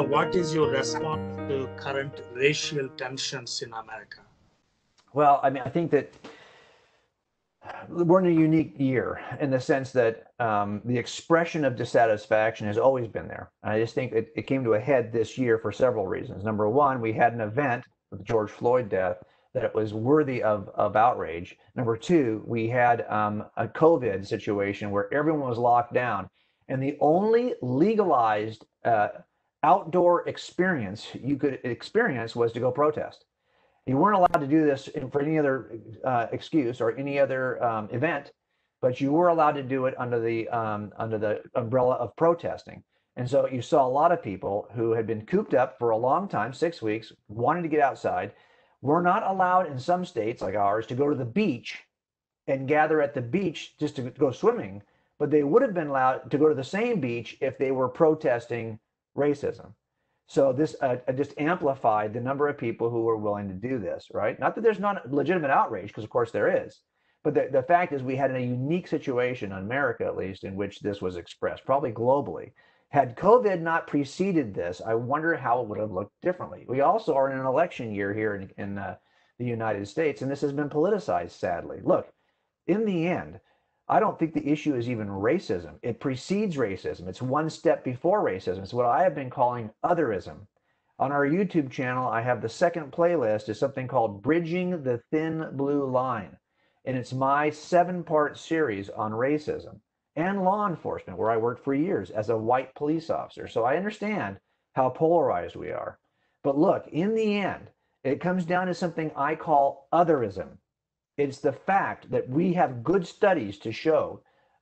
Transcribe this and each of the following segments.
what is your response to current racial tensions in America? Well, I mean, I think that we're in a unique year in the sense that the expression of dissatisfaction has always been there. I just think it came to a head this year for several reasons. Number one, we had an event with the George Floyd death that it was worthy of outrage. Number two, we had a COVID situation where everyone was locked down, and the only legalized outdoor experience you could experience was to go protest. You weren't allowed to do this for any other excuse or any other event, but you were allowed to do it under the umbrella of protesting. And so you saw a lot of people who had been cooped up for a long time, 6 weeks, wanting to get outside. Were not allowed in some states like ours to go to the beach and gather at the beach just to go swimming, but they would have been allowed to go to the same beach if they were protesting racism. So this just amplified the number of people who were willing to do this, right? Not that there's not legitimate outrage, because of course there is, but the fact is we had a unique situation in America, at least, in which this was expressed, probably globally. Had COVID not preceded this, I wonder how it would have looked differently. We also are in an election year here in the United States, and this has been politicized, sadly. Look, in the end, I don't think the issue is even racism. It precedes racism. It's one step before racism. It's what I have been calling otherism. On our YouTube channel, I have the second playlist is something called Bridging the Thin Blue Line. And it's my 7-part series on racism and law enforcement, where I worked for years as a white police officer. So I understand how polarized we are. But look, in the end, it comes down to something I call otherism. It's the fact that we have good studies to show,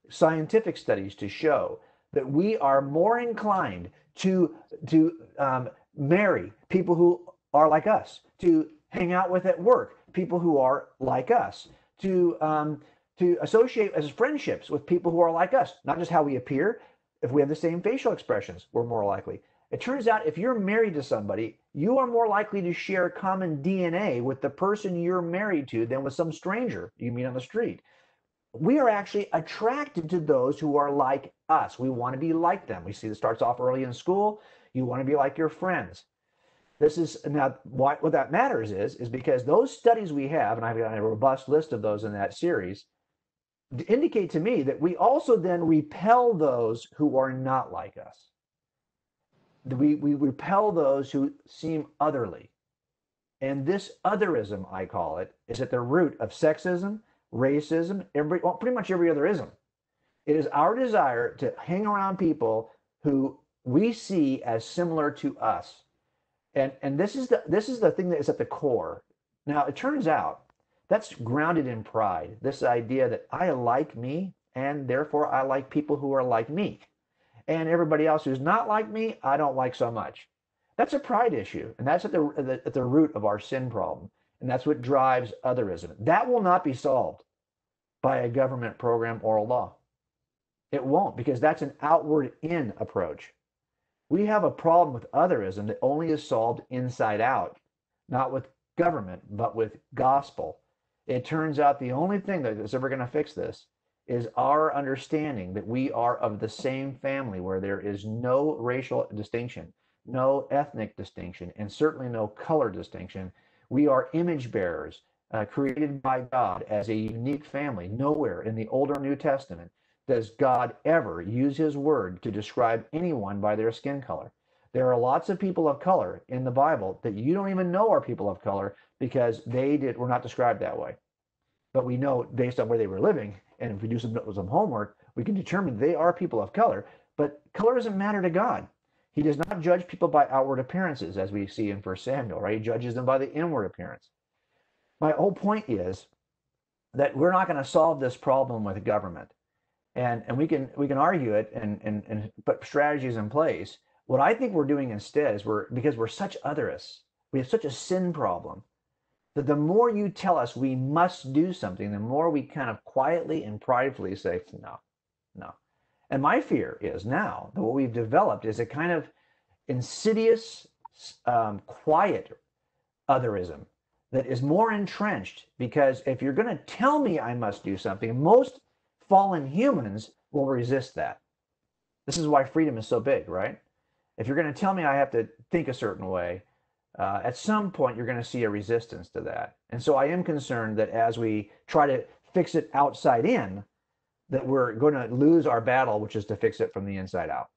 scientific studies to show, that we are more inclined to marry people who are like us, to hang out with at work people who are like us, to associate as friendships with people who are like us. Not just how we appear. If we have the same facial expressions, we're more likely. It turns out if you're married to somebody, you are more likely to share common DNA with the person you're married to than with some stranger you meet on the street. We are actually attracted to those who are like us. We want to be like them. We see this starts off early in school. You want to be like your friends. This is now what that matters is because those studies we have, and I've got a robust list of those in that series, indicate to me that we also then repel those who are not like us. We repel those who seem otherly. And this otherism, I call it, is at the root of sexism, racism, pretty much every other ism. It is our desire to hang around people who we see as similar to us. And this is the thing that is at the core. Now, it turns out that's grounded in pride, this idea that I like me, and therefore I like people who are like me. And everybody else who's not like me, I don't like so much. That's a pride issue, and that's at the root of our sin problem, and that's what drives otherism. That will not be solved by a government program or a law. It won't, because that's an outward-in approach. We have a problem with otherism that only is solved inside out, not with government, but with gospel. It turns out the only thing that is ever going to fix this is our understanding that we are of the same family, where there is no racial distinction, no ethnic distinction, and certainly no color distinction. We are image bearers created by God as a unique family. Nowhere in the Old or New Testament does God ever use his word to describe anyone by their skin color. There are lots of people of color in the Bible that you don't even know are people of color because were not described that way. But we know based on where they were living, and if we do some homework, we can determine they are people of color. But color doesn't matter to God. He does not judge people by outward appearances, as we see in 1 Samuel, right? He judges them by the inward appearance. My whole point is that we're not going to solve this problem with government. And we can argue it and put strategies in place. What I think we're doing instead is because we're such otherists, we have such a sin problem, that the more you tell us we must do something, the more we kind of quietly and pridefully say, no, no. And my fear is now that what we've developed is a kind of insidious, quiet otherism that is more entrenched, because if you're going to tell me I must do something, most fallen humans will resist that. This is why freedom is so big, right? If you're going to tell me I have to think a certain way, at some point you're going to see a resistance to that. And so I am concerned that as we try to fix it outside in, that we're going to lose our battle, which is to fix it from the inside out.